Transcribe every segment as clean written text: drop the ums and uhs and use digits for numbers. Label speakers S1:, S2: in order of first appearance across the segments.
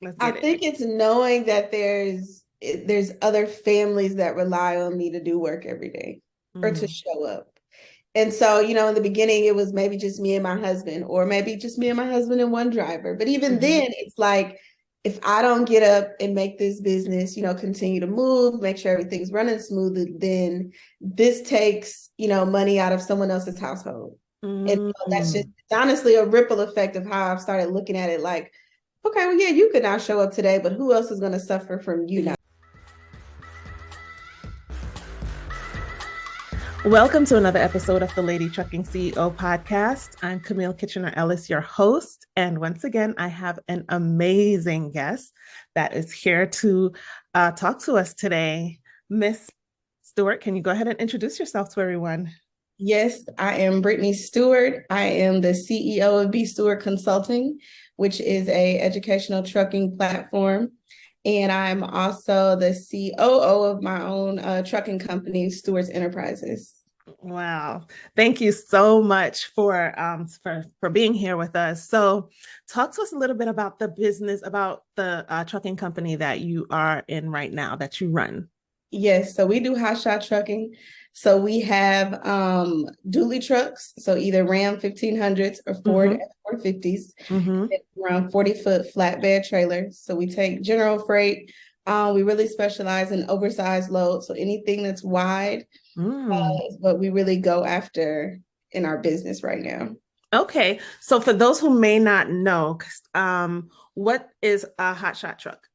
S1: Let's
S2: I
S1: get it.
S2: think it's knowing that there's other families that rely on me to do work every day or to
S1: Mm,
S2: show up. And so, in the beginning, it was maybe just me and my husband, or maybe just me and my husband and one driver. But even
S1: mhm.
S2: then, it's like, if I don't get up and make this business, continue to move, make sure everything's running smoothly, then this takes, money out of someone else's household. And so that's just
S1: Mm.
S2: it's honestly a ripple effect of how I've started looking at it like, okay, well, yeah, you could not show up today, but who else is going to suffer from you not?
S1: Welcome to another episode of the Lady Trucking CEO podcast. I'm Camille Kitchener Ellis, your host. And once again, I have an amazing guest that is here to talk to us today. Miss Stuart, can you go ahead and introduce yourself to everyone?
S2: Yes, I am Brittany Stuart. I am the CEO of Stuart Consulting, which is a educational trucking platform. And I'm also the COO of my own trucking company, Stewart's Enterprises.
S1: Wow. Thank you so much for being here with us. So talk to us a little bit about the business, about the trucking company that you are in right now, that you run.
S2: Yes, so we do hot shot trucking. So we have dually trucks, so either Ram 1500s or Ford
S1: Mm-hmm.
S2: F450s,
S1: Mm-hmm.
S2: around 40-foot flatbed trailers. So we take general freight. We really specialize in oversized loads. So anything that's wide
S1: Mm.
S2: is what we really go after in our business right now.
S1: Okay. So for those who may not know, what is a hot shot truck?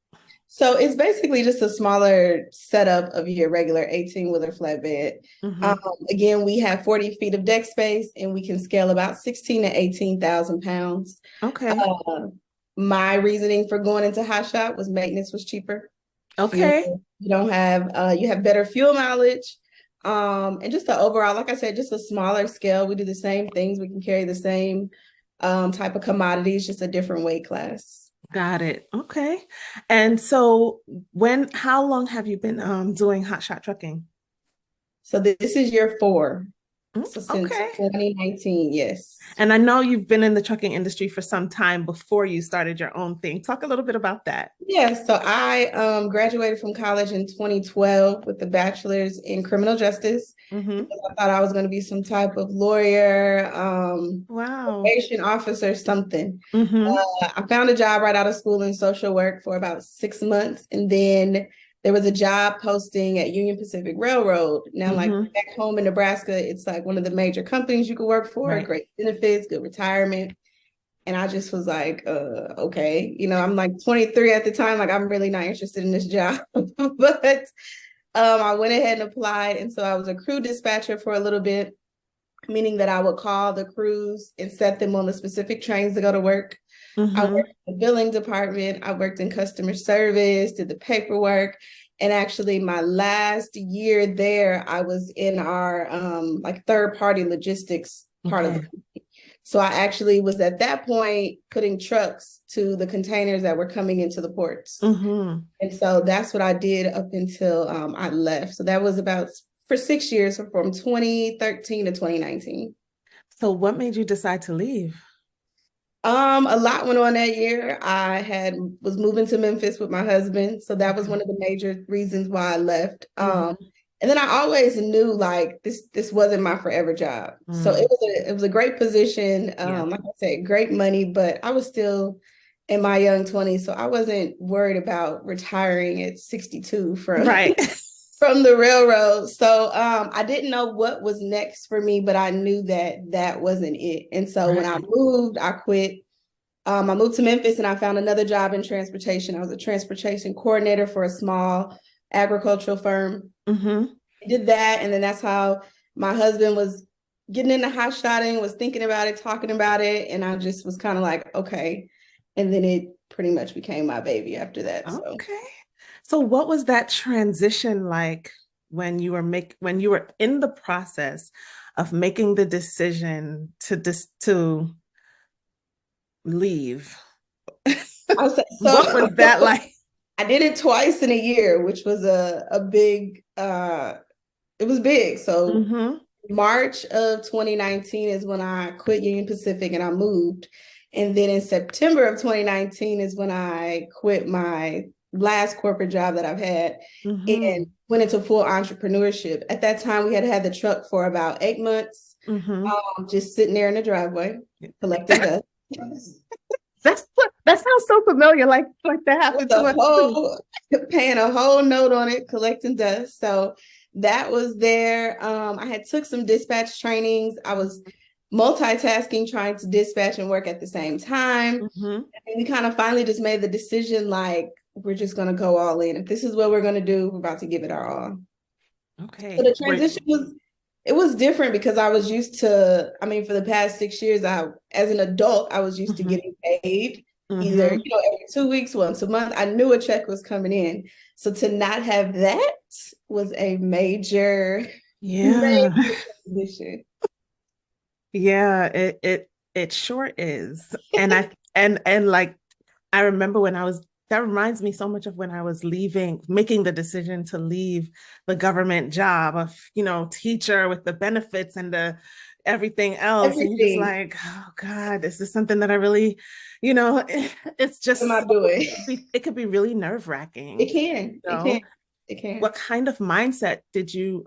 S2: So it's basically just a smaller setup of your regular 18-wheeler flatbed. Um,
S1: Mm-hmm.
S2: again, we have 40 feet of deck space and we can scale about 16 to 18,000 pounds.
S1: Okay.
S2: Uh, my reasoning for going into hot shot was maintenance was cheaper. Fuel,
S1: Okay.
S2: you have better fuel mileage. And just the overall, like I said, just a smaller scale. We do the same things. We can carry the same type of commodities, just a different weight class.
S1: Got it. Okay. And so how long have you been doing hot shot trucking?
S2: So this is year 4.
S1: Mm,
S2: So since
S1: okay.
S2: 2019, yes.
S1: And I know you've been in the trucking industry for some time before you started your own thing. Talk a little bit about that.
S2: Yeah, so I graduated from college in 2012 with a bachelor's in criminal justice
S1: Mm-hmm.
S2: because I thought I was going to be some type of lawyer,
S1: Wow.
S2: probation officer, something.
S1: Mm-hmm.
S2: I found a job right out of school in social work for about 6 months. And then there was a job posting at Union Pacific Railroad. Now, like
S1: Mm-hmm.
S2: back home in Nebraska, it's like one of the major companies you could work for,
S1: Right.
S2: great benefits, good retirement. And I just was like, okay, I'm like 23 at the time, like I'm really not interested in this job. But I went ahead and applied. And so I was a crew dispatcher for a little bit, meaning that I would call the crews and set them on the specific trains to go to work. I
S1: Mm-hmm.
S2: worked in the billing department. I worked in customer service, did the paperwork. And actually, my last year there, I was in our like third party logistics part of the
S1: Okay.
S2: company. So I actually was at that point putting trucks to the containers that were coming into the ports.
S1: Mm-hmm.
S2: And so that's what I did up until I left. So that was about for 6 years, so from 2013 to 2019.
S1: So what made you decide to leave?
S2: A lot went on that year. I had was moving to Memphis with my husband, so that was
S1: Okay.
S2: one of the major reasons why I left.
S1: Mm-hmm.
S2: And then I always knew like this wasn't my forever job. So
S1: Mm.
S2: it was a great position.
S1: Yeah.
S2: Like I said, great money, but I was still in my young 20s, so I wasn't worried about retiring at 62 from
S1: Right.
S2: from the railroad. So I didn't know what was next for me, but I knew that that wasn't it. And so when I
S1: Right.
S2: moved, I quit. I moved to Memphis and I found another job in transportation. I was a transportation coordinator for a small agricultural firm.
S1: Mm-hmm.
S2: I did that, and then that's how my husband was getting into hot shotting, was thinking about it, talking about it, and I just was kind of like, okay. And then it pretty much became my baby after that. So
S1: Okay. So what was that transition like when you were in the process of making the decision to leave?
S2: I'll say
S1: What was that
S2: so.
S1: like?
S2: I did it twice in a year, which was a big it was big. So
S1: Mm-hmm.
S2: March of 2019 is when I quit Union Pacific and I moved. And then in September of 2019 is when I quit my last corporate job that I've had and
S1: Mm-hmm.
S2: went into full entrepreneurship. At that time, we had had the truck for about 8 months,
S1: Mm-hmm.
S2: just sitting there in the driveway, collecting dust.
S1: That sounds so familiar. Like that
S2: With
S1: happened to
S2: a
S1: us too.
S2: whole, paying a whole note on it, collecting dust. So that was there. I had took some dispatch trainings. I was multitasking, trying to dispatch and work at the same time.
S1: Mm-hmm.
S2: And we kind of finally just made the decision, like, we're just going to go all in. If this is what we're going to do, we're about to give it our all. So
S1: Okay.
S2: the transition was, it was different because I was used to, I mean, for the past 6 years, as an adult, I was used to
S1: Mm-hmm.
S2: getting paid either,
S1: Mm-hmm.
S2: every 2 weeks, once a month. I knew a check was coming in. So to not have that was a major,
S1: Yeah.
S2: major transition.
S1: Yeah, it sure is. And like I remember when I was that reminds me so much of when I was leaving, making the decision to leave the government job of, teacher with the benefits and the everything else. And you're just
S2: Everything.
S1: like, oh God, is this something that I really, it's
S2: What am
S1: just
S2: I doing?
S1: it could be really
S2: It
S1: nerve-wracking,
S2: can. It can. It can.
S1: what kind of mindset did you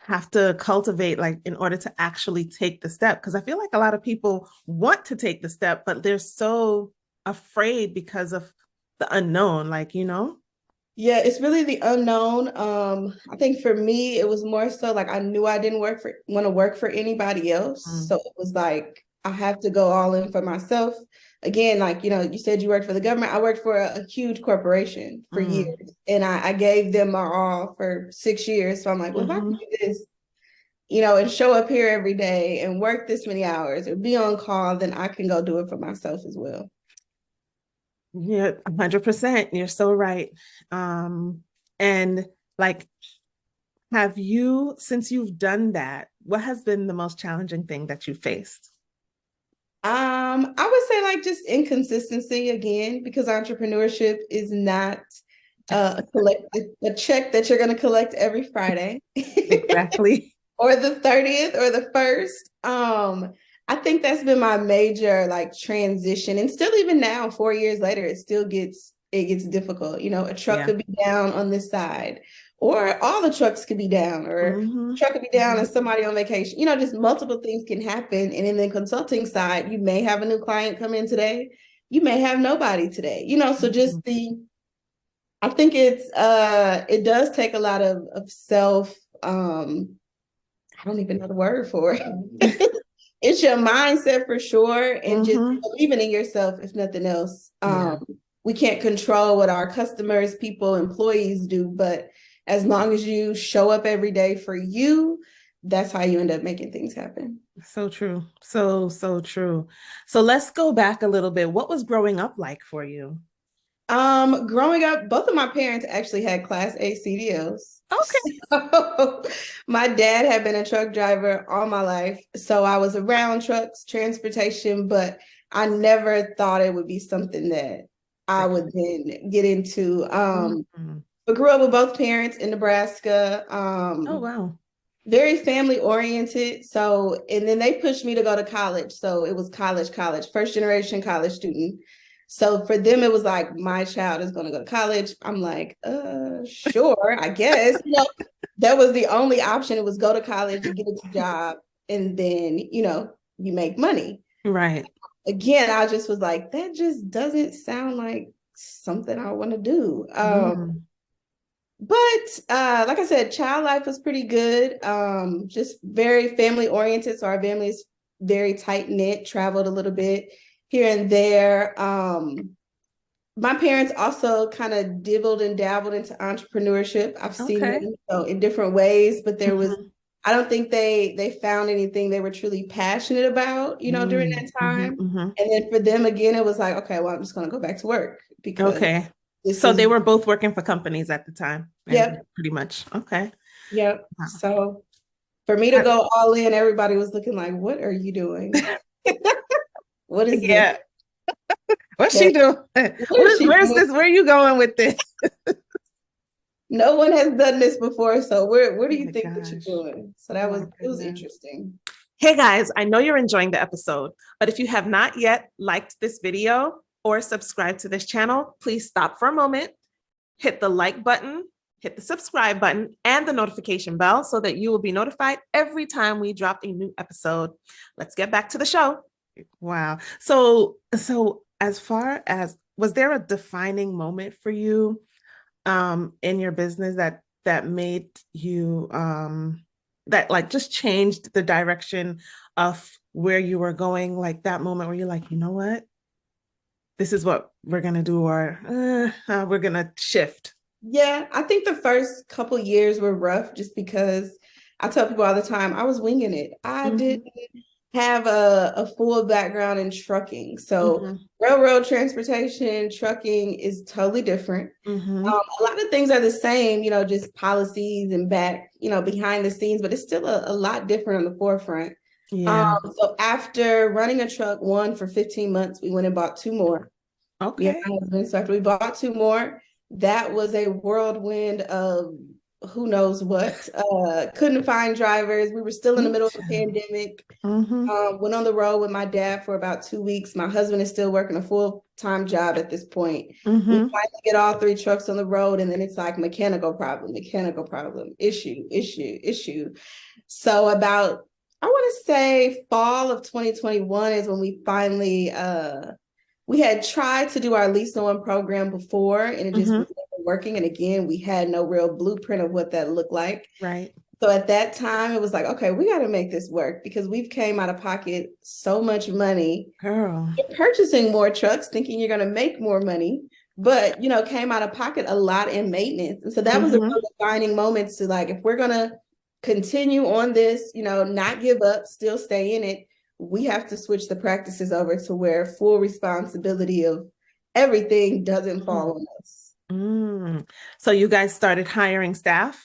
S1: have to cultivate like in order to actually take the step? Because I feel like a lot of people want to take the step, but they're so afraid because of the unknown,
S2: Yeah, it's really the unknown. I think for me, it was more so like I knew I didn't want to work for anybody else.
S1: Mm,
S2: So it was like I have to go all in for myself. Again, like, you said you worked for the government. I worked for a huge corporation for
S1: mm,
S2: years and I gave them my all for 6 years. So I'm like, well, if I can
S1: mm-hmm.
S2: do this, and show up here every day and work this many hours or be on call, then I can go do it for myself as well.
S1: Yeah, 100%. You're so right. And like, have you, since you've done that, what has been the most challenging thing that you faced?
S2: I would say like just inconsistency again, because entrepreneurship is not a check that you're going to collect every Friday
S1: Exactly.
S2: or the 30th or the 1st. I think that's been my major like transition, and still even now 4 years later it gets difficult. A truck
S1: Yeah.
S2: could be down on this side, or all the trucks could be down, or
S1: Mm-hmm.
S2: truck could be down
S1: Mm-hmm.
S2: and somebody on vacation. Just multiple things can happen. And in the consulting side, you may have a new client come in today, you may have nobody today. So
S1: Mm-hmm.
S2: just I think it does take a lot of self, I don't even know the word for it. It's your mindset for sure, and just
S1: Mm-hmm.
S2: believing in yourself, if nothing else.
S1: Yeah.
S2: We can't control what our customers, people, employees do, but as long as you show up every day for you, that's how you end up making things happen.
S1: So true. So true. So let's go back a little bit. What was growing up like for you?
S2: Growing up, both of my parents actually had Class A CDLs.
S1: Okay.
S2: So my dad had been a truck driver all my life. So I was around trucks, transportation, but I never thought it would be something that I would then get into.
S1: Mhm.
S2: But grew up with both parents in Nebraska.
S1: Oh, wow.
S2: Very family oriented. So, and then they pushed me to go to college. So it was college, first generation college student. So for them, it was like, my child is going to go to college. I'm like, sure, I guess. That was the only option. It was go to college, get a job, and then, you make money.
S1: Right.
S2: Again, I just was like, that just doesn't sound like something I want to do.
S1: Mm.
S2: But like I said, child life was pretty good. Just very family oriented. So our family is very tight knit, traveled a little bit here and there. My parents also kind of dibbled and dabbled into entrepreneurship. I've seen
S1: Okay.
S2: them in different ways, but
S1: Mhm.
S2: I don't think they found anything they were truly passionate about, during
S1: Mm.
S2: that
S1: Mhm.
S2: time.
S1: Mhm.
S2: And then for them again, it was like, okay, well, I'm just gonna go back to work because
S1: Okay.
S2: this
S1: So
S2: is
S1: they were both working for companies at the time, and
S2: yep,
S1: pretty much. Okay.
S2: yep.
S1: Wow.
S2: So for me to go all in, everybody was looking like, what are you doing? What is this?
S1: Yeah. What's she
S2: But
S1: doing?
S2: what is she
S1: Where's
S2: doing?
S1: this? Where are you going with this?
S2: No one has done this before. So where
S1: Oh
S2: do you
S1: my
S2: think that you're
S1: gosh.
S2: doing? So
S1: Oh
S2: that
S1: my
S2: was it was
S1: goodness.
S2: interesting.
S1: Hey guys, I know you're enjoying the episode, but if you have not yet liked this video or subscribed to this channel, please stop for a moment, hit the like button, hit the subscribe button, and the notification bell so that you will be notified every time we drop a new episode. Let's get back to the show. Wow. So as far as, was there a defining moment for you in your business that made you that like just changed the direction of where you were going, like that moment where you're like, you know what, this is what we're gonna do, or we're gonna shift?
S2: Yeah, I think the first couple years were rough just because I tell people all the time I was winging it. I
S1: Mm-hmm.
S2: didn't have a full background in trucking. So
S1: Mm-hmm.
S2: railroad transportation, trucking is totally different.
S1: Mm-hmm.
S2: A lot of things are the same, just policies and behind the scenes, but it's still a lot different on the forefront.
S1: Yeah.
S2: So after running a truck one for 15 months, we went and bought two more. Me and
S1: Okay.
S2: my husband. So after we bought two more, that was a whirlwind of who knows what. Couldn't find drivers. We were still in the middle of a pandemic.
S1: Mm-hmm.
S2: Went on the road with my dad for about 2 weeks. My husband is still working a full-time job at this point. We
S1: Mm-hmm.
S2: finally get all three trucks on the road, and then it's like mechanical problem, issue. So about, I want to say fall of 2021 is when we finally we had tried to do our lease to own program before, and it just
S1: Mm-hmm.
S2: was never working. And again, we had no real blueprint of what that looked like.
S1: Right.
S2: So at that time, it was like, okay, we got to make this work because we've came out of pocket so much money.
S1: Girl.
S2: You're purchasing more trucks, thinking you're going to make more money, but came out of pocket a lot in maintenance. And so that was a
S1: Mm-hmm.
S2: real defining moment to like, if we're going to continue on this, not give up, still stay in it, we have to switch the practices over to where full responsibility of everything doesn't fall on us.
S1: Mm. So you guys started hiring staff?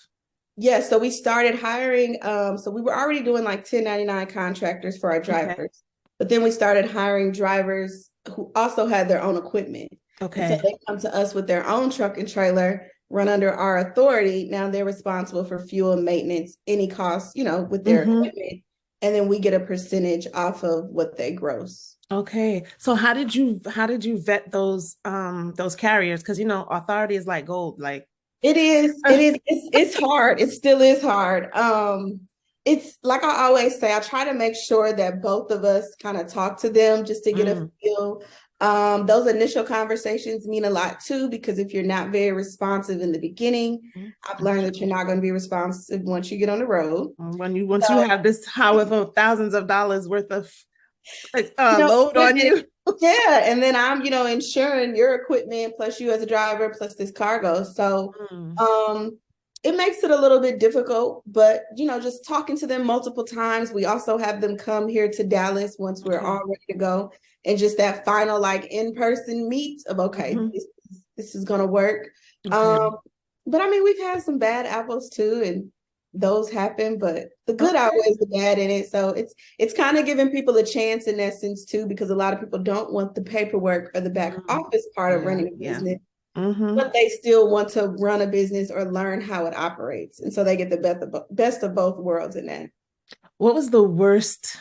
S2: Yeah, so we started hiring. So we were already doing like 1099 contractors for our
S1: Okay.
S2: drivers, but then we started hiring drivers who also had their own equipment. And so
S1: Okay.
S2: they come to us with their own truck and trailer, run under our authority. Now they're responsible for fuel and maintenance, any costs, with their
S1: Mm-hmm.
S2: equipment. And then we get a percentage off of what they gross.
S1: Okay. So how did you vet those carriers? Because authority is like gold. Like
S2: It's hard. It still is hard. It's like I always say, I try to make sure that both of us kind of talk to them just to get a
S1: mm,
S2: feel. Those initial conversations mean a lot too, because if you're not very responsive in the beginning, I've
S1: that's
S2: learned that you're
S1: true.
S2: not going to be responsive once you get on the road.
S1: Once you
S2: So,
S1: have this however thousands of dollars worth of load on
S2: equipment.
S1: you.
S2: Yeah, and then I'm, insuring your equipment plus you as a driver plus this cargo. So,
S1: Mm,
S2: um, it makes it a little bit difficult, but just talking to them multiple times. We also have them come here to Dallas once we're
S1: okay.
S2: all ready to go, and just that final like in-person meet of okay,
S1: Hmm.
S2: this is gonna work.
S1: Okay.
S2: Um, but I mean, we've had some bad apples too, and those happen, but the good
S1: Okay.
S2: outweighs the bad in it. So it's kind of giving people a chance in that sense too, because a lot of people don't want the paperwork or the back
S1: Mm,
S2: office part of
S1: yeah.
S2: running a
S1: Yeah.
S2: business,
S1: Hmm.
S2: but they still want to run a business or learn how it operates. And so they get the best of both worlds in that.
S1: What was the worst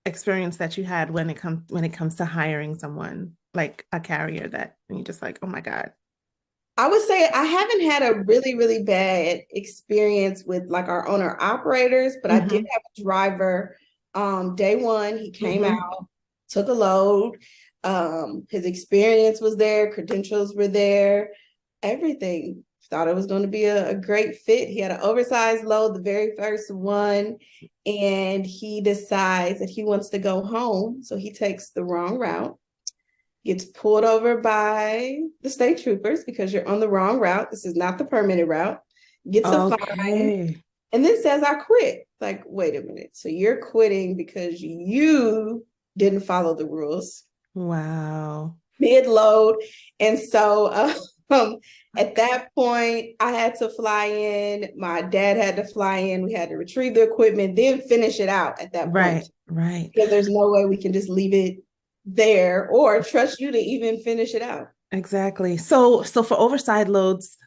S1: experience that you had when it comes to hiring someone like a carrier that and you're just like, oh my God.
S2: I would say I haven't had a really, really bad experience with like our owner operators, but I did
S1: Hmm.
S2: have a driver. Day one, he came
S1: Hmm.
S2: out, took a load. His experience was there, credentials were there, everything. Thought it was going to be a great fit. He had an oversized load, the very first one, and he decides that he wants to go home. So he takes the wrong route, gets pulled over by the state troopers because you're on the wrong route. This is not the permitted route. Gets a fine
S1: Okay.
S2: and then says, I quit. Like, wait a minute. So you're quitting because you didn't follow the rules
S1: Wow.
S2: mid load. And so um, at that point, I had to fly in. My dad had to fly in. We had to retrieve the equipment, then finish it out at that
S1: Right.
S2: point
S1: Right.
S2: because there's no way we can just leave it there or trust you to even finish it out.
S1: Exactly. So for oversized loads,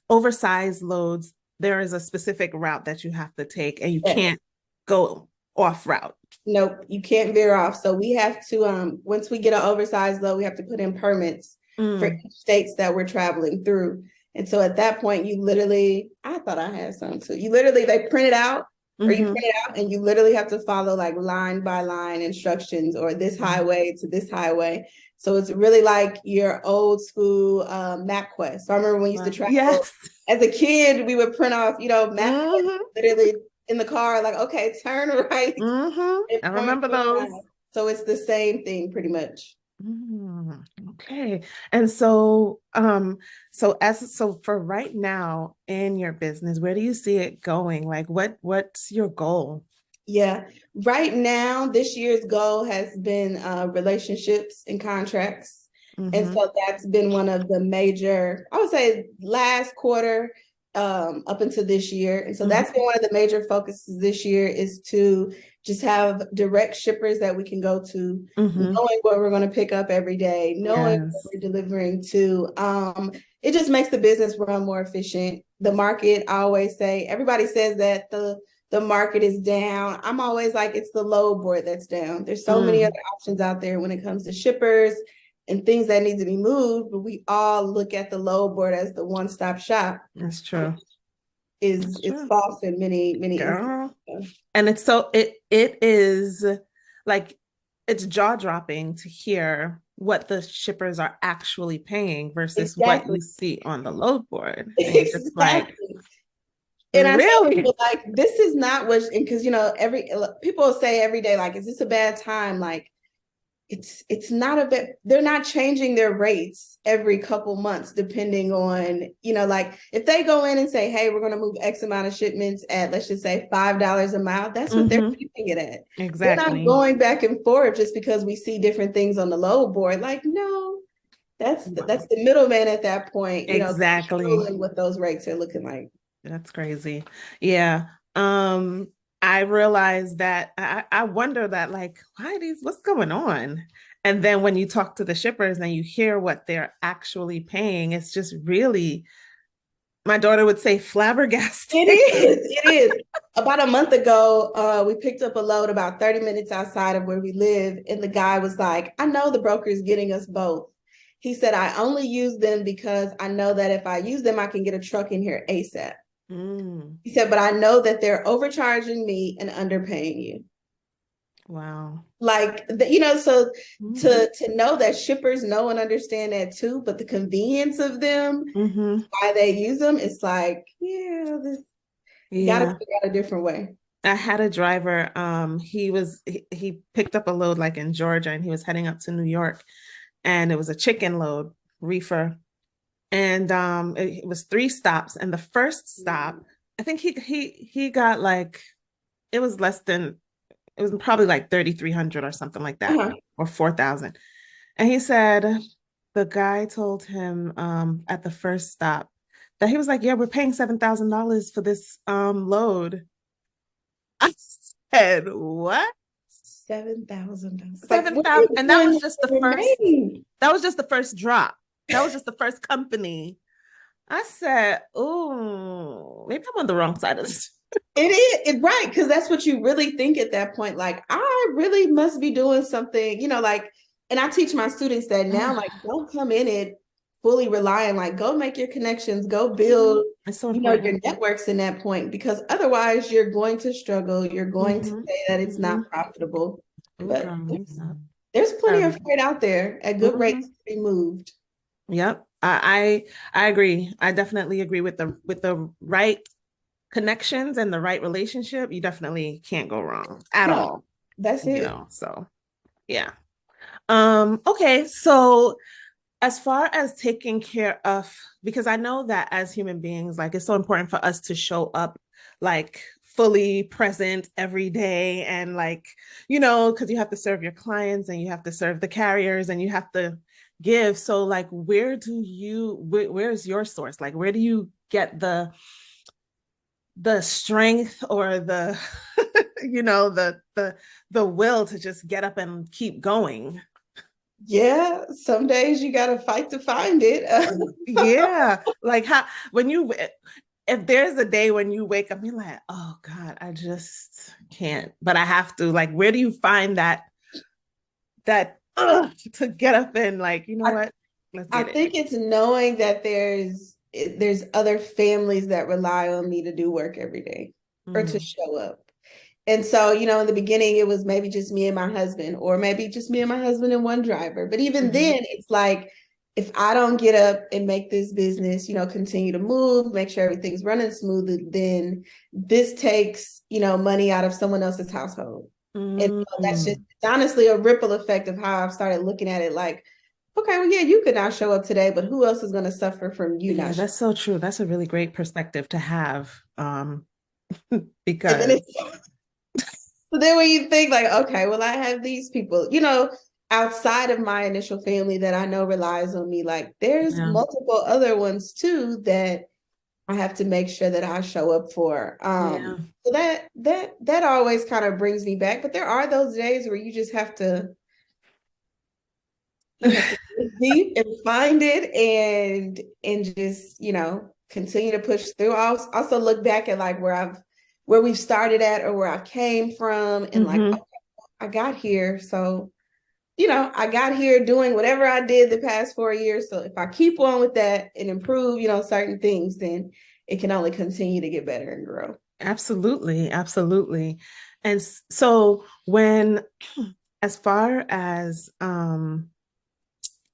S1: there is a specific route that you have to take, and you
S2: Yes.
S1: can't go. off route.
S2: Nope, you can't veer off. So we have to, once we get an oversized load, we have to put in permits for each states that we're traveling through. And so at that point, you literally, I thought I had some too. You literally, they print it out, or you print it out, and you literally have to follow like line by line instructions, or this highway to this highway. So it's really like your old school MapQuest. So I remember when we used to travel.
S1: Yes.
S2: As a kid, we would print off, MapQuest literally in the car, like, okay, turn right.
S1: I remember those.
S2: So it's the same thing pretty much.
S1: Okay. And so so for right now in your business, where do you see it going? Like what's your goal?
S2: Yeah. Right now, this year's goal has been relationships and contracts. And so that's been one of the major, I would say last quarter up until this year. And so that's been one of the major focuses this year, is to just have direct shippers that we can go to, knowing what we're going to pick up every day, knowing what we're delivering to. It just makes the business run more efficient. The market, I always say, everybody says that the market is down. I'm always like, it's the load board that's down. There's so many other options out there when it comes to shippers and things that need to be moved, but we all look at the load board as the one-stop shop.
S1: That's true.
S2: Is false in many
S1: instances. And it's so it is like, it's jaw-dropping to hear what the shippers are actually paying versus what you see on the load board. And it's just like,
S2: and I tell people, like, this is not what, because people say every day, like, is this a bad time? Like, it's not a bit, they're not changing their rates every couple months, depending on, like if they go in and say, hey, we're going to move X amount of shipments at, let's just say $5 a mile, that's what they're keeping it at.
S1: Exactly.
S2: They're not going back and forth just because we see different things on the load board. Like, no, that's the middleman at that point.
S1: Exactly.
S2: What those rates are looking like.
S1: That's crazy. Yeah. I realized that I wonder that, like, what's going on? And then when you talk to the shippers and you hear what they're actually paying, it's just really, my daughter would say, flabbergasting.
S2: It is. About a month ago, we picked up a load about 30 minutes outside of where we live. And the guy was like, I know the broker is getting us both. He said, I only use them because I know that if I use them, I can get a truck in here ASAP. He said, but I know that they're overcharging me and underpaying you.
S1: Wow.
S2: Like, so to know that shippers know and understand that too, but the convenience of them, why they use them, it's like, you got to figure out a different way.
S1: I had a driver, he picked up a load like in Georgia, and he was heading up to New York, and it was a chicken load, reefer. And it was 3 stops, and the first stop, I think he got like, it was probably like 3,300 or something like that, or 4,000. And he said the guy told him at the first stop that he was like, yeah, we're paying $7,000 for this like, I said, what?
S2: $7,000.
S1: $7,000, and that was just the first. That was just the first drop. That was just the first company. I said, oh, maybe I'm on the wrong side of this.
S2: It is, right, because that's what you really think at that point. Like, I really must be doing something, like, and I teach my students that now, like, don't come in it fully relying, like, go make your connections, go build, your networks in that point, because otherwise you're going to struggle. You're going to say that it's not profitable. But there's plenty of freight out there at good rates to be moved.
S1: Yep. I agree. I definitely agree with the right connections and the right relationship. You definitely can't go wrong at all.
S2: That's it.
S1: So yeah. Okay. So as far as taking care of, because I know that as human beings, like, it's so important for us to show up like fully present every day, and like, because you have to serve your clients, and you have to serve the carriers, and you have to give. So like, where's your source? Like, where do you get the strength or the the will to just get up and keep going?
S2: Yeah, some days you gotta fight to find it.
S1: Yeah, like, how, when you, if there's a day when you wake up, you're like, oh God, I just can't, but I have to. Like, where do you find that to get up and like, you know
S2: I,
S1: what? Let's
S2: I
S1: get it.
S2: think it's knowing that there's other families that rely on me to do work every day or to
S1: Mm-hmm.
S2: show up. And so, in the beginning, it was maybe just me and my husband, or maybe just me and my husband and one driver. But even
S1: Mm-hmm.
S2: then, it's like, if I don't get up and make this business, continue to move, make sure everything's running smoothly, then this takes, money out of someone else's household. And so that's
S1: Mm-hmm.
S2: just it's honestly a ripple effect of how I've started looking at it like, okay, well, yeah, you could not show up today, but who else is going to suffer from you
S1: Yeah,
S2: not showing
S1: that's so true. That's a really great perspective to have.
S2: up? And then
S1: Because
S2: it's So then when you think like, okay, well, I have these people, outside of my initial family that I know relies on me, like there's
S1: yeah,
S2: multiple other ones too that I have to make sure that I show up for.
S1: yeah.
S2: So that always kind of brings me back. But there are those days where you just have to dig deep and find it and just, continue to push through. I'll also look back at like where we've started at or where I came from and like,
S1: Mm-hmm.
S2: I got here. So, I got here doing whatever I did the past 4 years. So if I keep on with that and improve, certain things, then it can only continue to get better and grow.
S1: Absolutely, absolutely. And so when, as far as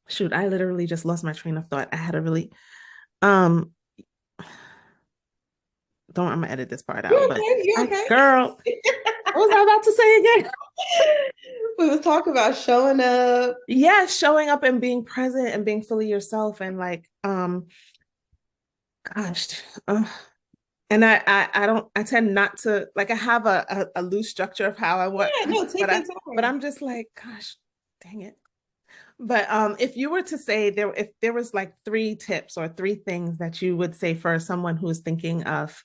S1: shoot, I literally just lost my train of thought. I had a really um don't I'm gonna edit this part
S2: You
S1: out, but
S2: okay? You
S1: I
S2: okay?
S1: girl, what was I about to say again?
S2: We was talking about showing up.
S1: Yeah, showing up and being present and being fully yourself and like gosh, and I don't I tend not to like I have a loose structure of how I want,
S2: Yeah, no, take your
S1: but
S2: time.
S1: I'm just like gosh, dang it. But if you were to say if there was like three tips or three things that you would say for someone who is thinking of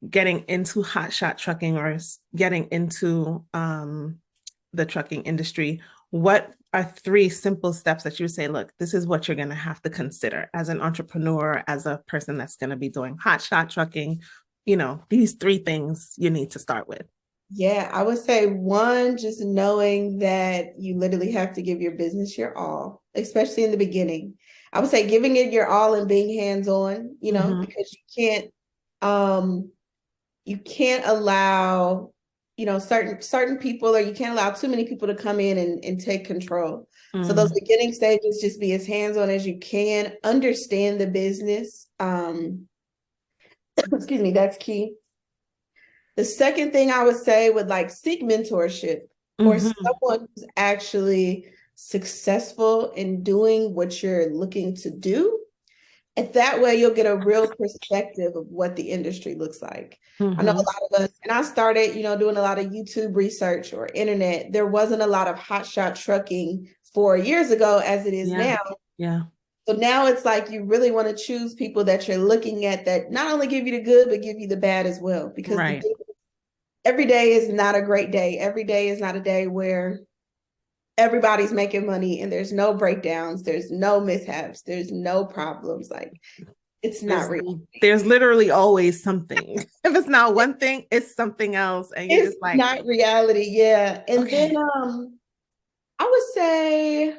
S1: getting into hotshot trucking or getting into the trucking industry, what are three simple steps that you would say, look, this is what you're going to have to consider as an entrepreneur, as a person that's going to be doing hotshot trucking? These three things you need to start with.
S2: Yeah, I would say one, just knowing that you literally have to give your business your all, especially in the beginning. I would say giving it your all and being hands-on,
S1: Mm-hmm.
S2: because um you can't allow, certain people, or you can't allow too many people to come in and take control. So those
S1: Mm-hmm.
S2: beginning stages, just be as hands-on as you can, understand the business. Excuse me, that's key. The second thing I would say would like seek mentorship or
S1: Mm-hmm.
S2: someone who's actually successful in doing what you're looking to do. And that way you'll get a real perspective of what the industry looks like. I know a
S1: Mm-hmm.
S2: lot of us, and I started, doing a lot of YouTube research or internet. There wasn't a lot of hotshot trucking 4 years ago as it is
S1: Yeah.
S2: now.
S1: Yeah.
S2: So now it's like you really want to choose people that you're looking at that not only give you the good, but give you the bad as well. Because
S1: Right.
S2: every day is not a great day. Every day is not a day where everybody's making money and there's no breakdowns, there's no mishaps, there's no problems. Like it's not
S1: There's
S2: real.
S1: there's literally always something. If it's not one thing, it's something else. And you're
S2: It's
S1: just like,
S2: not reality. Yeah. And then
S1: okay.
S2: I would say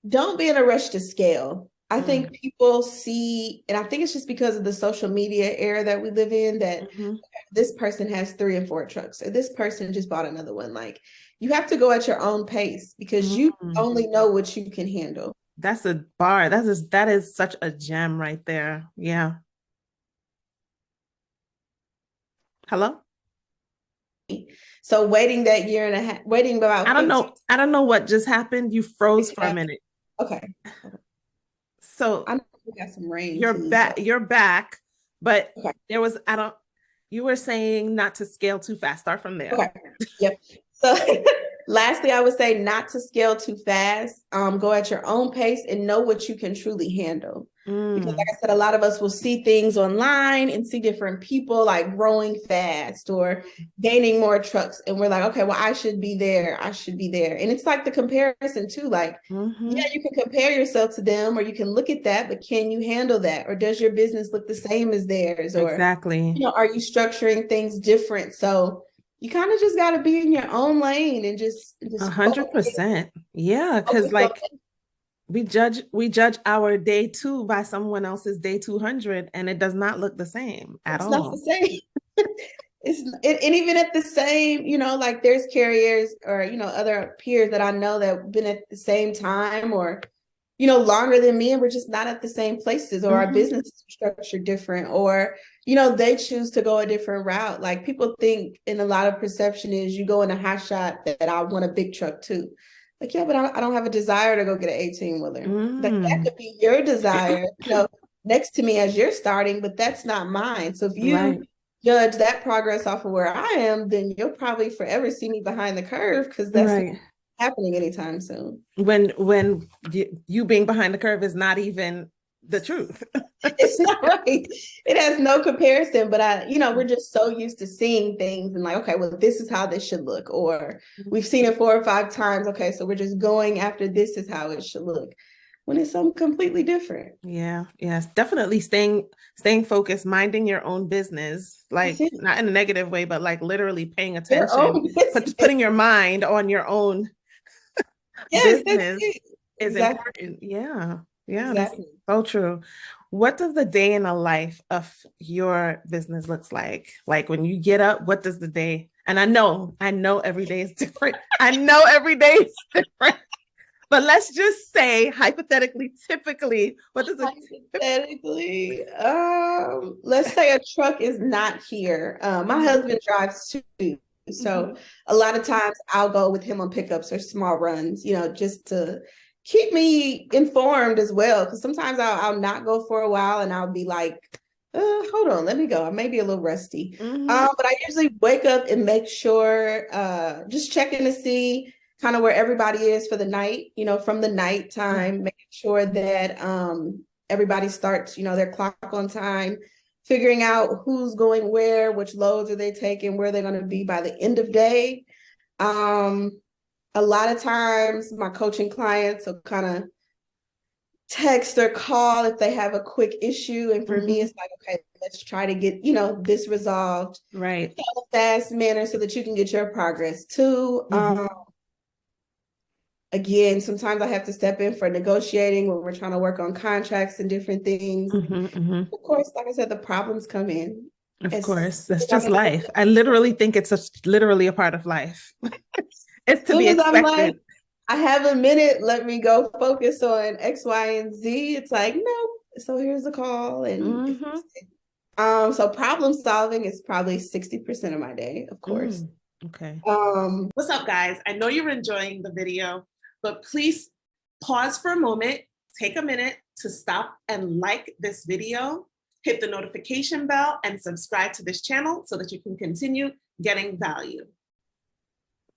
S2: don't be in a rush to scale. I think
S1: Mm.
S2: people see, and I think it's just because of the social media era that we live in, that
S1: Mm-hmm.
S2: this person has 3 and 4 trucks, or this person just bought another one. Like you have to go at your own pace because you
S1: Mm.
S2: only know what you can handle.
S1: That's a bar. That is such a gem right there. Yeah. Hello?
S2: So waiting that year and a half, waiting
S1: I
S2: about
S1: don't
S2: 15
S1: know. I don't know what just happened. You froze for a minute.
S2: Okay.
S1: So
S2: I know we got some rain
S1: you're
S2: too. So
S1: back, but
S2: okay.
S1: there was I don't you were saying not to scale too fast. Start from there.
S2: Okay. Yep. So Lastly, I would say not to scale too fast. Go at your own pace and know what you can truly handle. Because like I said, a lot of us will see things online and see different people like growing fast or gaining more trucks. And we're like, okay, well, I should be there. I should be there. And it's like the comparison too. Like, yeah, you can compare yourself to them or you can look at that, but can you handle that? Or does your business look the same as theirs? Or,
S1: Exactly.
S2: are you structuring things different? So you kind of just got to be in your own lane and just
S1: 100%. Yeah, because
S2: focus on
S1: like we judge our day two by someone else's day 200, and it does not look the same at
S2: it's not the
S1: all.
S2: same. And even at the same, like there's carriers or other peers that I know that have been at the same time or longer than me, and we're just not at the same places, or our business is structured different, or they choose to go a different route. Like people think, and a lot of perception is you go in a hot shot that I want a big truck too. Like, yeah, but I don't have a desire to go get an 18-wheeler. Like that could be your desire, next to me as you're starting, but that's not mine. So if you
S1: Right.
S2: judge that progress off of where I am, then you'll probably forever see me behind the curve because that's not
S1: Right.
S2: happening anytime soon.
S1: When you being behind the curve is not even the truth.
S2: It's not right. It has no comparison, but we're just so used to seeing things and like, okay, well, this is how this should look, or we've seen it 4 or 5 times. Okay, so we're just going after this is how it should look when it's something completely different.
S1: Yeah, yes, definitely staying focused, minding your own business, like not in a negative way, but like literally paying
S2: Your
S1: attention,
S2: own business.
S1: putting your mind on your own
S2: Yes, that's
S1: business
S2: it.
S1: is
S2: Exactly.
S1: important. Yeah, yeah, that's
S2: Exactly.
S1: so true. What does the day in the life of your business looks like? Like when you get up, what does the day? And I know every day is different. I know every day is different. But let's just say hypothetically, typically, what does it
S2: Hypothetically, let's say a truck is not here. My husband drives too. So a lot of times I'll go with him on pickups or small runs, just to keep me informed as well. Because sometimes I'll not go for a while and I'll be like, hold on, let me go. I may be a little rusty. But I usually wake up and make sure, just checking to see kind of where everybody is for the night, from the nighttime, making sure that everybody starts, their clock on time, figuring out who's going where, which loads are they taking, where they're going to be by the end of day. A lot of times my coaching clients will kind of text or call if they have a quick issue. And for me, it's like, okay, let's try to get, this resolved
S1: right
S2: in a fast manner so that you can get your progress too. Again, sometimes I have to step in for negotiating when we're trying to work on contracts and different things. Of course, like I said, the problems come in.
S1: Of course, that's just life. I literally think it's literally a part of life. It's to be
S2: expected. I'm like,
S1: expected.
S2: I have a minute, let me go focus on X, Y, and Z. It's like, no. So here's the call. And so problem solving is probably 60% of my day, of course.
S1: Okay. What's up, guys? I know you're enjoying the video, but please pause for a moment, take a minute to stop and like this video, hit the notification bell, and subscribe to this channel so that you can continue getting value.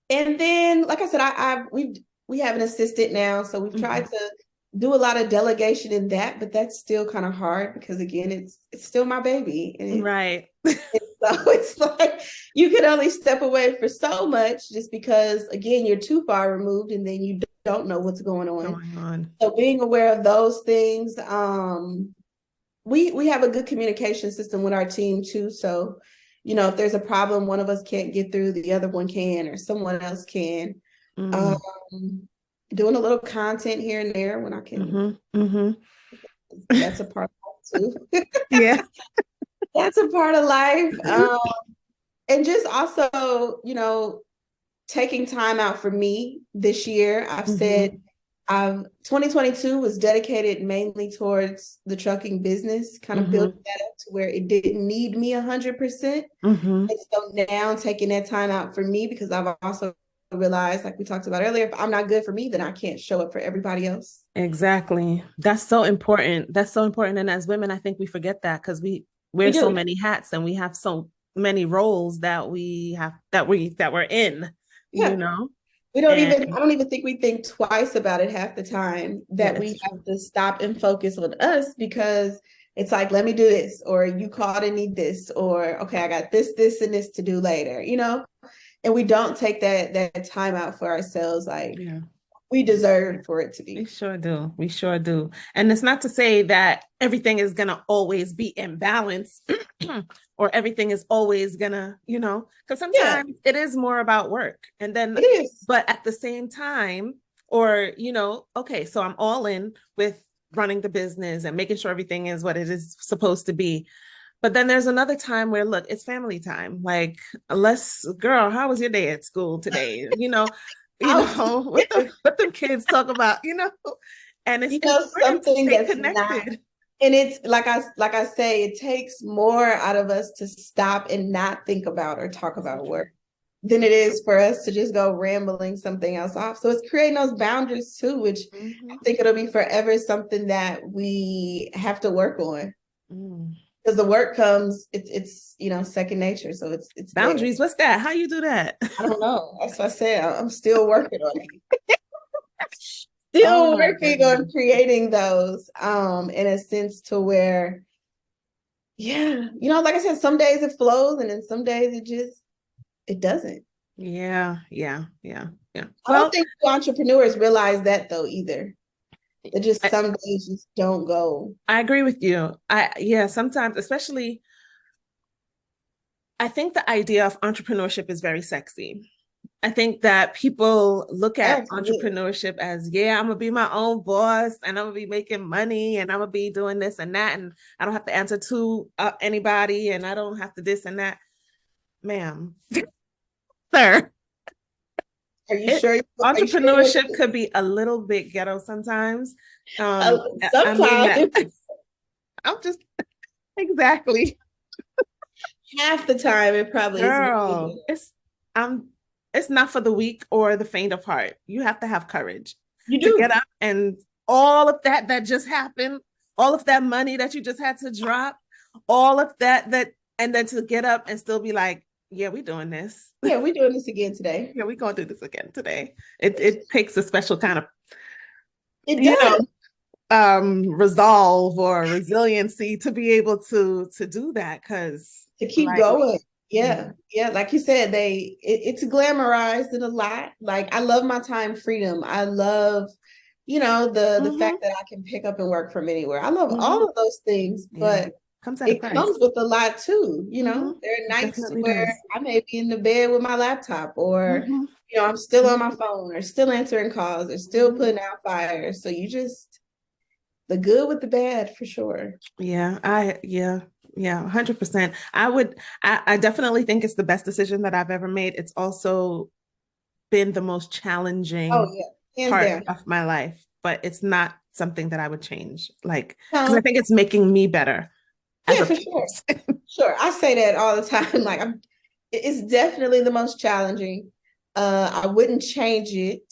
S1: And then, like I said, we have an assistant now, so we've tried to do a lot of delegation in that, but that's still kind of hard because again, it's still my baby. And right.
S2: And so it's like you can only step away for so much just because again, you're too far removed and then you don't know what's going on. So being aware of those things, we have a good communication system with our team too. So, if there's a problem, one of us can't get through, the other one can, or someone else can. Doing a little content here and there when I can. That's a part of it too.
S1: Yeah.
S2: That's a part of life. And just also, taking time out for me this year. I've said 2022 was dedicated mainly towards the trucking business, kind of building that up to where it didn't need me 100%. And so now taking that time out for me, because I've also realized, like we talked about earlier, if I'm not good for me, then I can't show up for everybody else.
S1: Exactly. That's so important. That's so important. And as women, I think we forget that because we wear so many hats and we have so many roles that we have that we're in, And
S2: I don't even think we think twice about it half the time,
S1: yeah,
S2: that
S1: it's
S2: we
S1: true.
S2: have to stop and focus on us, because it's like, let me do this, or you called and need this, or okay, I got this, and this to do later, and we don't take that time out for ourselves, like
S1: Yeah.
S2: we deserve for it to
S1: We
S2: be.
S1: sure do. We sure do. And it's not to say that everything is going to always be in balance or everything is always going to, because
S2: Yeah,
S1: sometimes it is more about work. And
S2: it
S1: then,
S2: is.
S1: but at the same time, or, okay, so I'm all in with running the business and making sure everything is what it is supposed to be. But then there's another time where, look, it's family time. Like, let's, girl, how was your day at school today?
S2: I was,
S1: what the kids talk about, and it's important to
S2: something
S1: stay
S2: that's not,
S1: connected.
S2: and it's like I say, it takes more out of us to stop and not think about or talk
S1: That's so
S2: about
S1: true.
S2: work than it is for us to just go rambling something else off. So it's creating those boundaries too, which I
S1: Mm-hmm.
S2: think it'll be forever something that we have to work on,
S1: Mm.
S2: because the work comes, it's second nature, so it's there.
S1: Boundaries, what's that? How you do that?
S2: I don't know. That's what I said. I'm still working on it.
S1: Oh
S2: Still
S1: my
S2: working on
S1: goodness.
S2: creating those in a sense to where, yeah, like I said, some days it flows, and then some days it doesn't.
S1: Yeah, yeah, yeah, yeah.
S2: I don't
S1: Well,
S2: think entrepreneurs realize that though either. That just
S1: I,
S2: some days just don't go.
S1: I agree with you. Yeah, sometimes, especially, I think the idea of entrepreneurship is very sexy. I think that people look at
S2: Absolutely.
S1: entrepreneurship as, yeah, I'm gonna be my own boss and I'm gonna be making money and I'm gonna be doing this and that, and I don't have to answer to anybody and I don't have to this and that. Ma'am, sir,
S2: Are you
S1: it
S2: sure? Are you sure?
S1: entrepreneurship could be a little bit ghetto sometimes. I mean that.
S2: Sometimes,
S1: I'm just exactly,
S2: half the time, it probably is
S1: girl.
S2: really.
S1: Um, it's not for the weak or the faint of heart. You have to have courage
S2: You
S1: to get
S2: do.
S1: up and all of that just happened, all of that money that you just had to drop, all of that and then to get up and still be like, yeah, we doing this.
S2: Yeah, we're doing this again today.
S1: Yeah, we gonna do this again today. It takes a special kind of,
S2: It
S1: you know,
S2: does.
S1: resolve or resiliency to be able to do that because
S2: To keep
S1: like
S2: going.
S1: yeah.
S2: Yeah. Yeah. Like you said, it's glamorized in a lot. Like I love my time freedom. I love, the
S1: Mm-hmm.
S2: fact that I can pick up and work from anywhere. I love
S1: Mm-hmm.
S2: all of those things,
S1: Yeah,
S2: but
S1: comes at a
S2: it
S1: price.
S2: comes with a lot too.
S1: Mm-hmm.
S2: There are
S1: It
S2: nights
S1: definitely
S2: where
S1: does.
S2: I may be in the bed with my laptop, or,
S1: Mm-hmm.
S2: I'm still on my
S1: Mm-hmm.
S2: phone, or still answering calls, or still
S1: Mm-hmm.
S2: putting out fires. So the good with the bad for sure.
S1: Yeah, 100%. I definitely think it's the best decision that I've ever made. It's also been the most
S2: Oh
S1: challenging
S2: yeah, hands
S1: part
S2: down.
S1: of my life, but it's not something that I would change. Like, because I
S2: No,
S1: think it's making me better as
S2: yeah,
S1: a
S2: for sure.
S1: person.
S2: Sure. I say that all the time. Like it's definitely the most challenging. I wouldn't change it.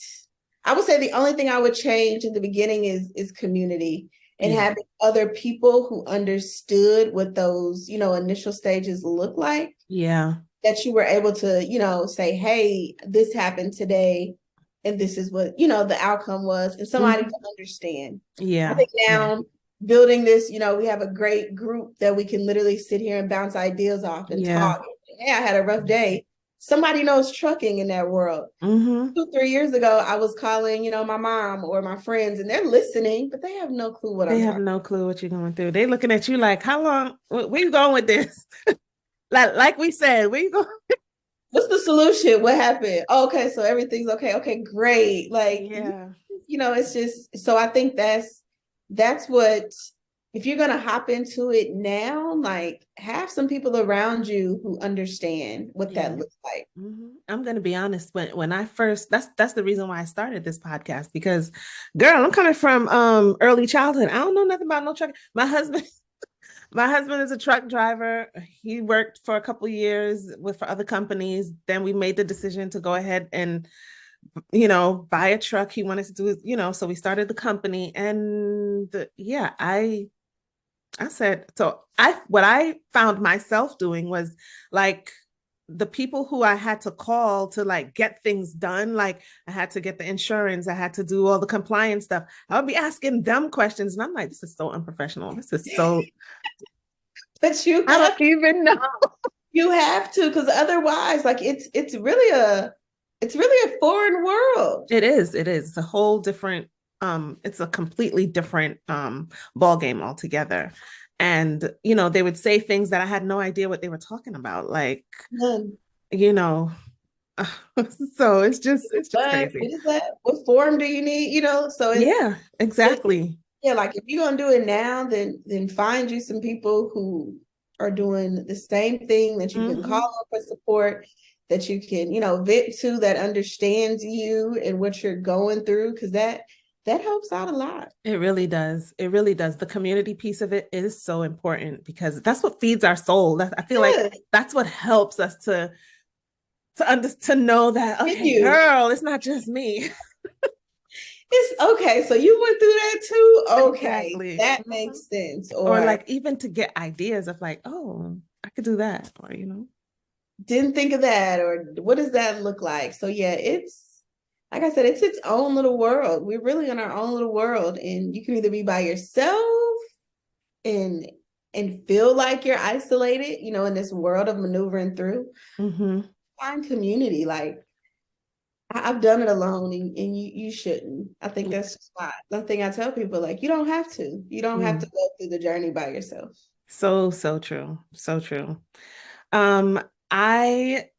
S2: I would say the only thing I would change in the beginning is community, and
S1: Yeah.
S2: having other people who understood what those, initial stages look like,
S1: Yeah.
S2: that you were able to, say, hey, this happened today, and this is what, the outcome was, and somebody to
S1: Mhm.
S2: understand. I
S1: Yeah.
S2: think
S1: Yeah.
S2: now building this, we have a great group that we can literally sit here and bounce ideas off and
S1: Yeah.
S2: talk. Hey, I had a rough day. Somebody knows trucking in that world.
S1: Hmm.
S2: 2, 3 years ago, I was calling, my mom or my friends, and they're listening, but they have no clue what
S1: They
S2: I'm
S1: have
S2: talking.
S1: no clue what you're going through. They looking at you like, how long? Where you going with this? Like we said, where you going?
S2: What's the solution? What happened? Oh, okay, so everything's okay. Okay, great. Like,
S1: Yeah.
S2: it's just, so I think that's what, if you're gonna hop into it now, like have some people around you who understand what
S1: Yeah.
S2: that looks like.
S1: I'm gonna be honest. When I first, that's the reason why I started this podcast because, girl, I'm coming from early childhood. I don't know nothing about no truck. My husband is a truck driver. He worked for a couple of years with for other companies. Then we made the decision to go ahead and buy a truck. He wanted to do, so we started the company. And yeah, I said so. I what I found myself doing was like the people who I had to call to like get things done, like I had to get the insurance, I had to do all the compliance stuff. I would be asking them questions, and I'm like, this is so unprofessional. This is so,
S2: But you
S1: I don't even know.
S2: have to, because otherwise, like it's really a foreign world.
S1: It is. It is. It's a whole different, it's a completely different ball game altogether. And, they would say things that I had no idea what they were talking about. Like,
S2: None.
S1: you know, so it's just
S2: What
S1: crazy.
S2: is that? What form do you need? So
S1: Yeah,
S2: it,
S1: exactly.
S2: yeah, like if you're gonna do it now, then find you some people who are doing the same thing that you can call
S1: Hmm.
S2: on for support, that you can, vent to, that understands you and what you're going through, because that helps out a lot.
S1: It really does. It really does. The community piece of it is so important because that's what feeds our soul. I feel like
S2: Yeah,
S1: that's what helps us to know that, okay,
S2: you.
S1: girl, it's not just me.
S2: It's okay. So you went through that too? Okay,
S1: Exactly.
S2: that
S1: Mhm.
S2: makes sense.
S1: Or
S2: Or
S1: like even to get ideas of like, oh, I could do that. Or,
S2: didn't think of that, or what does that look like? So yeah, it's like I said, it's its own little world. We're really in our own little world, and you can either be by yourself and feel like you're isolated, in this world of maneuvering through.
S1: Hmm.
S2: Find community. Like I've done it alone, and you shouldn't. I think that's just why the thing I tell people, like you don't have to. You don't have to
S1: Mm.
S2: go through the journey by yourself.
S1: So, so true. So true. Um,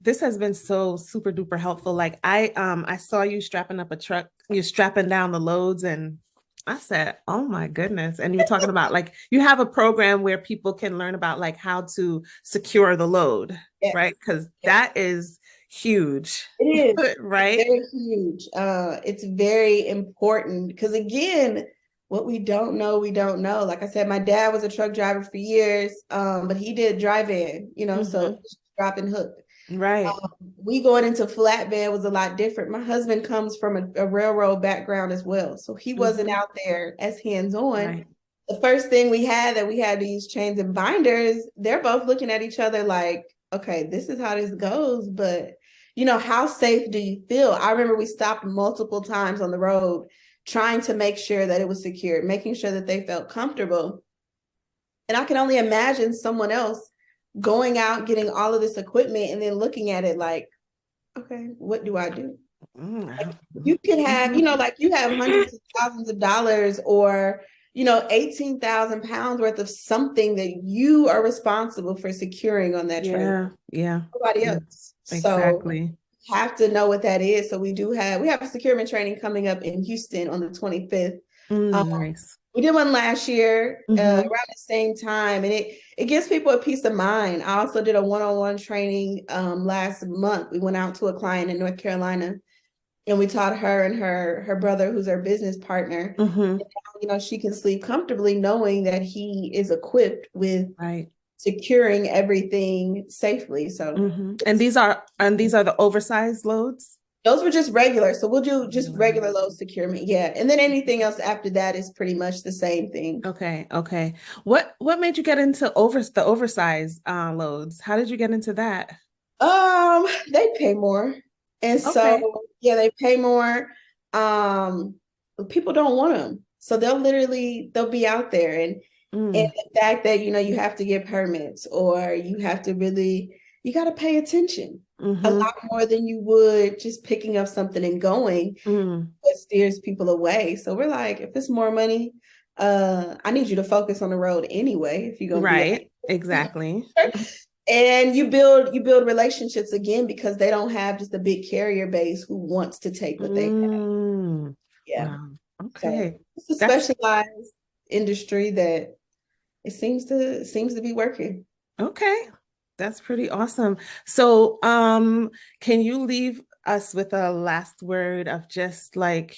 S1: this has been so super duper helpful. Like I saw you strapping up a truck, you're strapping down the loads, and I said, oh my goodness. And you were talking about like you have a program where people can learn about like how to secure the load,
S2: Yes,
S1: right? Because
S2: yes.
S1: that is huge,
S2: It is. It's
S1: right?
S2: very huge. It's very important because again, what we don't know, we don't know. Like I said, my dad was a truck driver for years, but he did drive-in, so
S1: Hmm.
S2: drop and hook.
S1: Right.
S2: We going into flatbed was a lot different. My husband comes from a railroad background as well, so he wasn't
S1: Hmm.
S2: out there as hands-on.
S1: Right.
S2: The first thing we had that we had to use chains and binders, they're both looking at each other like, okay, this is how this goes, but how safe do you feel? I remember we stopped multiple times on the road trying to make sure that it was secure, making sure that they felt comfortable. And I can only imagine someone else going out, getting all of this equipment, and then looking at it like, okay, what do I do? Like you could have,
S1: Mhm.
S2: like you have hundreds of thousands of dollars, or 18,000 pounds worth of something that you are responsible for securing on that trailer.
S1: Yeah, yeah,
S2: Nobody
S1: yeah,
S2: else. So
S1: exactly.
S2: have to know what that is. So we have a securement training coming up in Houston on the 25th.
S1: Nice.
S2: We did one last year
S1: Hmm.
S2: around the same time, and it gives people a peace of mind. I also did a one-on-one training last month. We went out to a client in North Carolina, and we taught her and her brother, who's her business partner,
S1: Hmm.
S2: she can sleep comfortably knowing that he is equipped with
S1: Right.
S2: securing everything safely. So
S1: And these are the oversized loads.
S2: those were just regular. So we'll do just
S1: Regular.
S2: regular load securement. Yeah. And then anything else after that is pretty much the same thing.
S1: Okay, okay. What made you get into the oversized loads? How did you get into that?
S2: They pay more. And
S1: Okay.
S2: so yeah, they pay more. Um, People don't want them. So they'll be out there, and
S1: Mm.
S2: the fact that you have to get permits, or you have to really, you got to pay attention a
S1: Mm-hmm.
S2: lot more than you would just picking up something and going.
S1: Mm.
S2: That steers people away. So we're like, if it's more money, I need you to focus on the road anyway if you're gonna be
S1: Right.
S2: out.
S1: Exactly.
S2: And you build relationships again, because they don't have just a big carrier base who wants to take what they have.
S1: Mm.
S2: Yeah.
S1: Wow.
S2: So
S1: Okay.
S2: it's a
S1: That's
S2: specialized industry that it seems to be working.
S1: okay. That's pretty awesome. So, can you leave us with a last word of just like,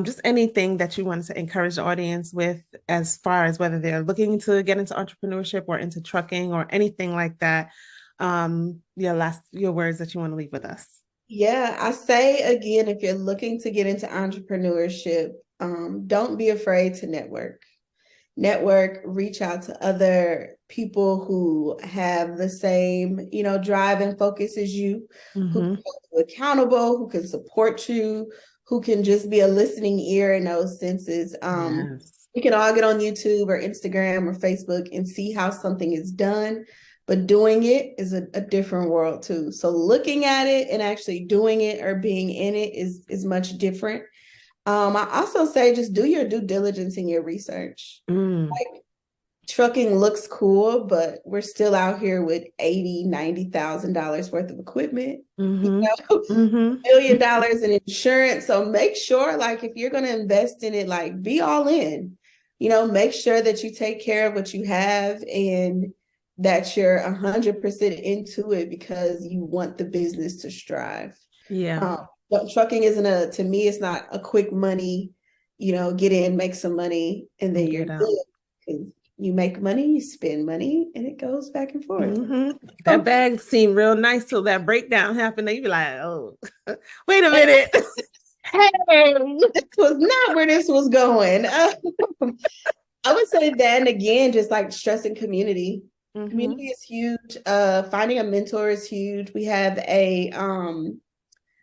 S1: just anything that you want to encourage the audience with as far as whether they're looking to get into entrepreneurship or into trucking or anything like that? Your words that you want to leave with us.
S2: Yeah, I say again, if you're looking to get into entrepreneurship, don't be afraid to network. network, reach out to other people who have the same, drive and focus as you, who can
S1: Mm-hmm.
S2: hold you accountable, who can support you, who can just be a listening ear in those senses.
S1: Yes.
S2: We can all get on YouTube or Instagram or Facebook and see how something is done, but doing it is a different world too. So looking at it and actually doing it or being in it is much different. I also say just do your due diligence in your research.
S1: Mm.
S2: Like trucking looks cool, but we're still out here with 80, $90,000 worth of equipment, you
S1: Mm-hmm.
S2: know,
S1: Mm-hmm.
S2: $1 million in insurance. So make sure, like, if you're going to invest in it, like, be all in, make sure that you take care of what you have and that you're 100% into it because you want the business to strive.
S1: Yeah.
S2: But trucking isn't to me, it's not a quick money, get in, make some money, and then
S1: And
S2: you're
S1: get out.
S2: good. Because you make money, you spend money, and it goes back and forth.
S1: Mm-hmm. That
S2: So,
S1: bag seemed real nice till that breakdown happened. Then you be like, oh, wait a minute.
S2: hey, this was not where this was going. I would say that, and again, just like stressing community.
S1: Mm-hmm.
S2: Community is huge. Finding a mentor is huge. We have a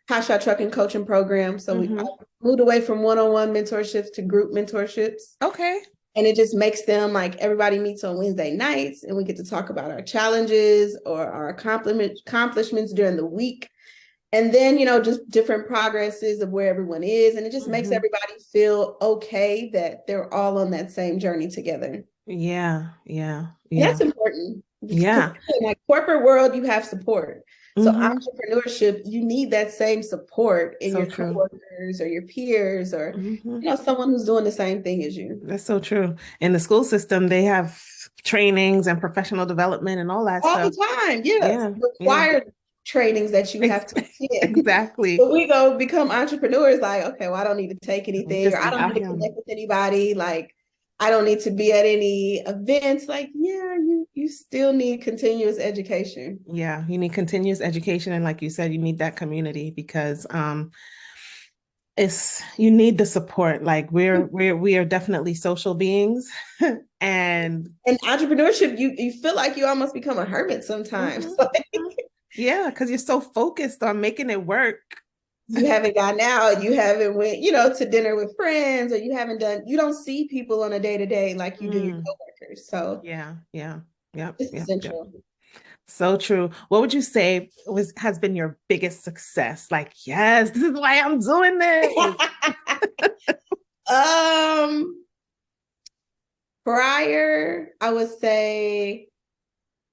S2: hot shot trucking coaching program. So I
S1: Mm-hmm.
S2: moved away from one-on-one mentorships to group mentorships.
S1: Okay.
S2: And it just makes them like everybody meets on Wednesday nights and we get to talk about our challenges or our accomplishments during the week. And then, just different progresses of where everyone is. And it just makes
S1: Mm-hmm.
S2: everybody feel okay that they're all on that same journey together.
S1: Yeah. Yeah.
S2: And
S1: Yeah.
S2: that's important because
S1: Yeah.
S2: in like corporate world, you have support. So
S1: Mm-hmm.
S2: entrepreneurship, you need that same support in
S1: So
S2: your
S1: true.
S2: coworkers or your peers or,
S1: Mm-hmm.
S2: someone who's doing the same thing as you.
S1: That's so true. In the school system, they have trainings and professional development and all that
S2: All
S1: stuff.
S2: the time, yes.
S1: Yeah. Yeah.
S2: Required trainings that you have
S1: Ex-
S2: to attend.
S1: exactly.
S2: But we go become entrepreneurs, like, okay, well, I don't need to take anything, or
S1: Just
S2: I
S1: be
S2: don't
S1: out
S2: need to
S1: here.
S2: connect with anybody. Like, I don't need to be at any events. Like, yeah, you still need continuous education.
S1: Yeah, you need continuous education, and like you said, you need that community because it's you need the support. Like we are definitely social beings, and
S2: And entrepreneurship, you feel like you almost become a hermit sometimes.
S1: mhm,
S2: Like,
S1: mhm. Yeah, because you're so focused on making it work.
S2: you haven't gotten out, you haven't went, to dinner with friends, or you don't see people on a day to day like you do your
S1: Mm,
S2: coworkers. So
S1: yeah, yeah, yep,
S2: it's
S1: yep, yep.
S2: essential.
S1: So true. What would you say has been your biggest success? Like, yes, this is why I'm doing this.
S2: um, Prior, I would say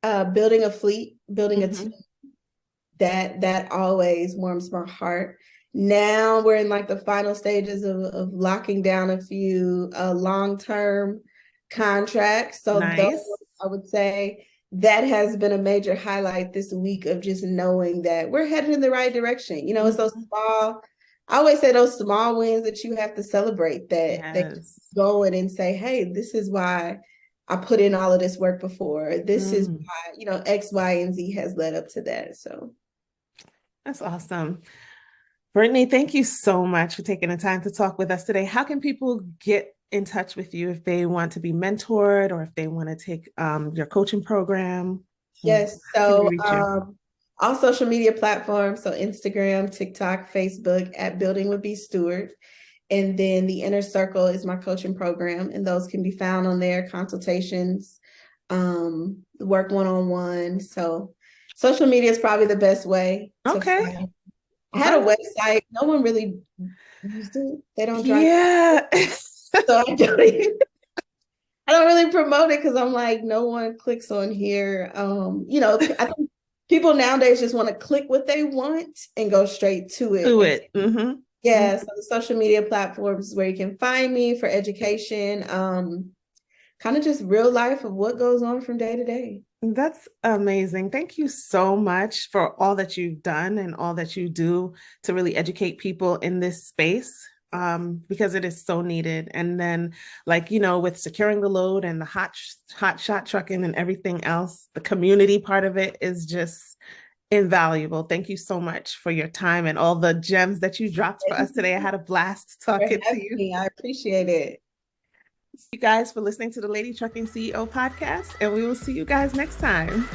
S2: building a fleet, building a team,
S1: Hmm.
S2: that always warms my heart. Now we're in like the final stages of locking down a few long-term contracts. So those,
S1: Nice.
S2: I would say that has been a major highlight this week of just knowing that we're headed in the right direction. It's those
S1: Hmm.
S2: I always say those small wins that you have to celebrate that
S1: Yes.
S2: go in and say, hey, this is why I put in all of this work before. This is
S1: Mm,
S2: why, X, Y, and Z has led up to that. So
S1: that's awesome. Brittany, thank you so much for taking the time to talk with us today. How can people get in touch with you if they want to be mentored or if they want to take your coaching program?
S2: yes.
S1: How can they
S2: So
S1: reach you?
S2: all social media platforms, so Instagram, TikTok, Facebook at Building with B Stuart. And then the inner circle is my coaching program, and those can be found on there, consultations, work one-on-one. So social media is probably the best way to
S1: Okay.
S2: find. I had
S1: Okay.
S2: a website. No one really used it. They don't drive.
S1: Yeah.
S2: So I don't really promote it because I'm like, no one clicks on here. I think people nowadays just want to click what they want and go straight to it.
S1: Do
S2: And
S1: it. Mm-hmm.
S2: yeah, so the social media platforms is where you can find me for education, kind of just real life of what goes on from day to day.
S1: That's amazing. Thank you so much for all that you've done and all that you do to really educate people in this space, because it is so needed. And then, like, with securing the load and the hot shot trucking and everything else, the community part of it is just invaluable. Thank you so much for your time and all the gems that you dropped for
S2: Thank
S1: us today. I
S2: you
S1: had a blast
S2: for
S1: talking to
S2: having
S1: you.
S2: me. I appreciate it.
S1: You guys for listening to the Lady Trucking CEO podcast, and we will see you guys next time.